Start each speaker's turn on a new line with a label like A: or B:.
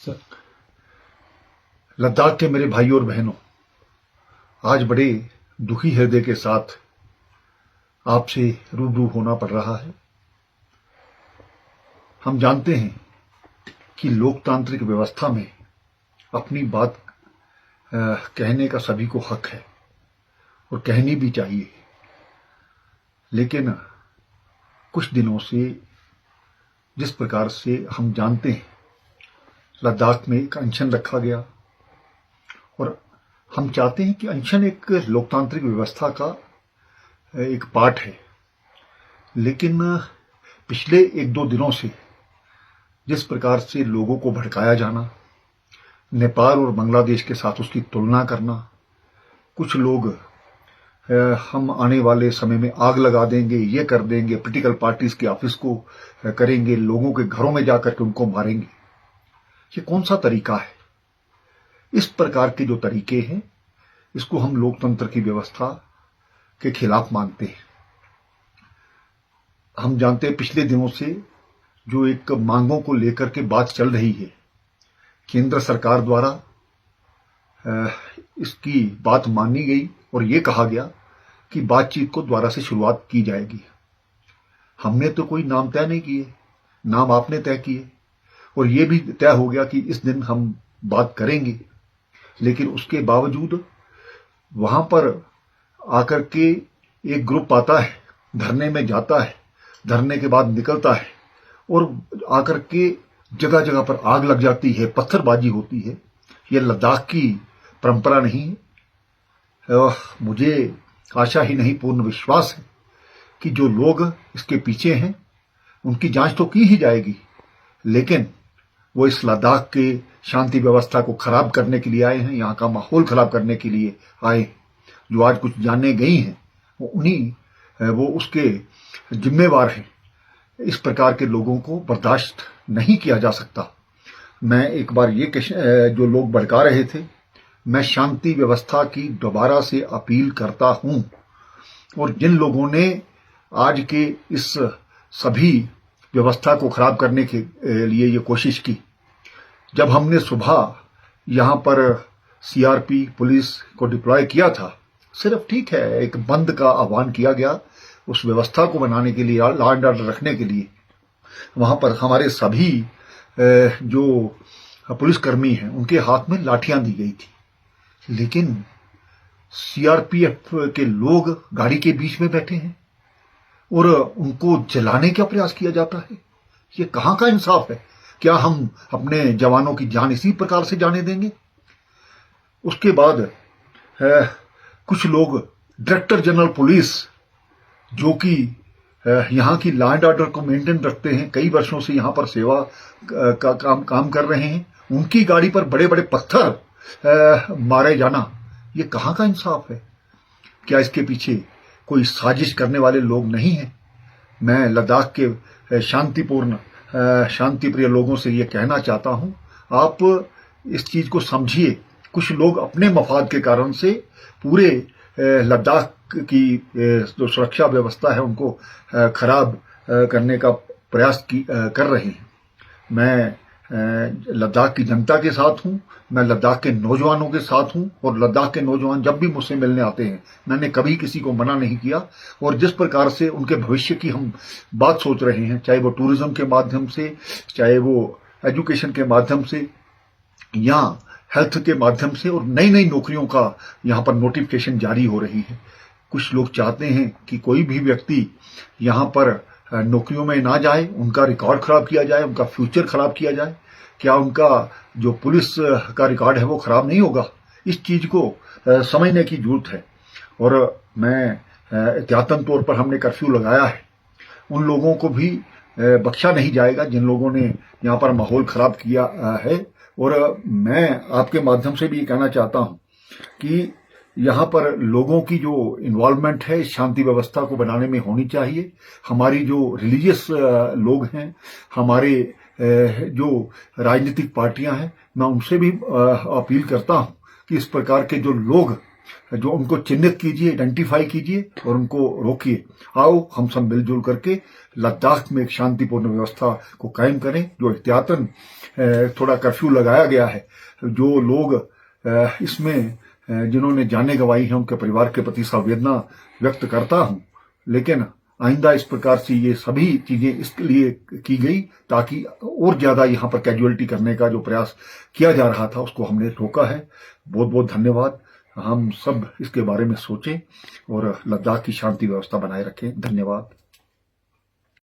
A: Sir, Ladakh के मेरे भाइयों और बहनों, आज बड़े दुखी हृदय के साथ आपसे रूबरू होना पड़ रहा है। हम जानते हैं कि लोकतांत्रिक व्यवस्था में अपनी बात कहने का सभी को हक है और कहनी भी चाहिए, लेकिन कुछ दिनों से जिस प्रकार से हम जानते हैं लद्दाख में एक अनशन रखा गया और हम चाहते हैं कि अनशन एक लोकतांत्रिक व्यवस्था का एक पार्ट है, लेकिन पिछले एक दो दिनों से जिस प्रकार से लोगों को भड़काया जाना, नेपाल और बांग्लादेश के साथ उसकी तुलना करना, कुछ लोग हम आने वाले समय में आग लगा देंगे, ये कर देंगे, पॉलिटिकल पार्टीज के ऑफिस को करेंगे, लोगों के घरों में जाकर के उनको मारेंगे, ये कौन सा तरीका है? इस प्रकार के जो तरीके हैं इसको हम लोकतंत्र की व्यवस्था के खिलाफ मानते हैं। हम जानते हैं पिछले दिनों से जो एक मांगों को लेकर के बात चल रही है, केंद्र सरकार द्वारा इसकी बात मानी गई और ये कहा गया कि बातचीत को दोबारा से शुरुआत की जाएगी। हमने तो कोई नाम तय नहीं किए, नाम आपने तय किए और ये भी तय हो गया कि इस दिन हम बात करेंगे, लेकिन उसके बावजूद वहां पर आकर के एक ग्रुप आता है, धरने में जाता है, धरने के बाद निकलता है और आकर के जगह जगह पर आग लग जाती है, पत्थरबाजी होती है। यह लद्दाख की परंपरा नहीं है। मुझे आशा ही नहीं पूर्ण विश्वास है कि जो लोग इसके पीछे हैं उनकी जांच तो की ही जाएगी, लेकिन वो इस लद्दाख के शांति व्यवस्था को खराब करने के लिए आए हैं, यहाँ का माहौल खराब करने के लिए आए। जो आज कुछ जाने गई हैं वो उसके जिम्मेवार हैं। इस प्रकार के लोगों को बर्दाश्त नहीं किया जा सकता। मैं एक बार ये जो लोग भड़का रहे थे, मैं शांति व्यवस्था की दोबारा से अपील करता हूं और जिन लोगों ने आज के इस सभी व्यवस्था को खराब करने के लिए ये कोशिश की, जब हमने सुबह यहाँ पर सीआरपी पुलिस को डिप्लॉय किया था, सिर्फ ठीक है एक बंद का आह्वान किया गया उस व्यवस्था को बनाने के लिए, लॉ एंड ऑर्डर रखने के लिए। वहां पर हमारे सभी जो पुलिसकर्मी हैं उनके हाथ में लाठियां दी गई थी, लेकिन सीआरपीएफ के लोग गाड़ी के बीच में बैठे हैं और उनको जलाने का प्रयास किया जाता है। ये कहां का इंसाफ है? क्या हम अपने जवानों की जान इसी प्रकार से जाने देंगे? उसके बाद कुछ लोग डायरेक्टर जनरल पुलिस जो कि यहाँ की लॉ एंड ऑर्डर को मेंटेन रखते हैं, कई वर्षों से यहाँ पर सेवा का काम कर रहे हैं, उनकी गाड़ी पर बड़े बड़े पत्थर मारे जाना, ये कहाँ का इंसाफ है? क्या इसके पीछे कोई साजिश करने वाले लोग नहीं हैं? मैं लद्दाख के शांतिप्रिय लोगों से ये कहना चाहता हूं, आप इस चीज को समझिए। कुछ लोग अपने मफाद के कारण से पूरे लद्दाख की जो सुरक्षा व्यवस्था है उनको खराब करने का प्रयास कर रहे हैं। मैं लद्दाख की जनता के साथ हूं, मैं लद्दाख के नौजवानों के साथ हूं और लद्दाख के नौजवान जब भी मुझसे मिलने आते हैं मैंने कभी किसी को मना नहीं किया। और जिस प्रकार से उनके भविष्य की हम बात सोच रहे हैं, चाहे वो टूरिज्म के माध्यम से, चाहे वो एजुकेशन के माध्यम से या हेल्थ के माध्यम से, और नई नई नौकरियों का यहाँ पर नोटिफिकेशन जारी हो रही है। कुछ लोग चाहते हैं कि कोई भी व्यक्ति यहाँ पर नौकरियों में ना जाए, उनका रिकॉर्ड खराब किया जाए, उनका फ्यूचर खराब किया जाए। क्या उनका जो पुलिस का रिकॉर्ड है वो खराब नहीं होगा? इस चीज को समझने की जरूरत है। और मैं एहतियातन तौर पर हमने कर्फ्यू लगाया है, उन लोगों को भी बख्शा नहीं जाएगा जिन लोगों ने यहाँ पर माहौल खराब किया है। और मैं आपके माध्यम से भी ये कहना चाहता हूँ कि यहाँ पर लोगों की जो इन्वॉल्वमेंट है इस शांति व्यवस्था को बनाने में होनी चाहिए। हमारी जो रिलीजियस लोग हैं, हमारे जो राजनीतिक पार्टियां हैं, मैं उनसे भी अपील करता हूं कि इस प्रकार के जो लोग जो उनको चिन्हित कीजिए, आइडेंटिफाई कीजिए और उनको रोकिए। आओ हम सब मिलजुल करके लद्दाख में एक शांतिपूर्ण व्यवस्था को कायम करें। जो एहतियातन थोड़ा कर्फ्यू लगाया गया है, जो लोग इसमें जिन्होंने जाने गंवाई हैं उनके परिवार के प्रति संवेदना व्यक्त करता हूं, लेकिन आइंदा इस प्रकार से ये सभी चीजें इसके लिए की गई ताकि और ज्यादा यहाँ पर कैजुअलिटी करने का जो प्रयास किया जा रहा था उसको हमने रोका है। बहुत बहुत धन्यवाद। हम सब इसके बारे में सोचें और लद्दाख की शांति व्यवस्था बनाए रखें। धन्यवाद।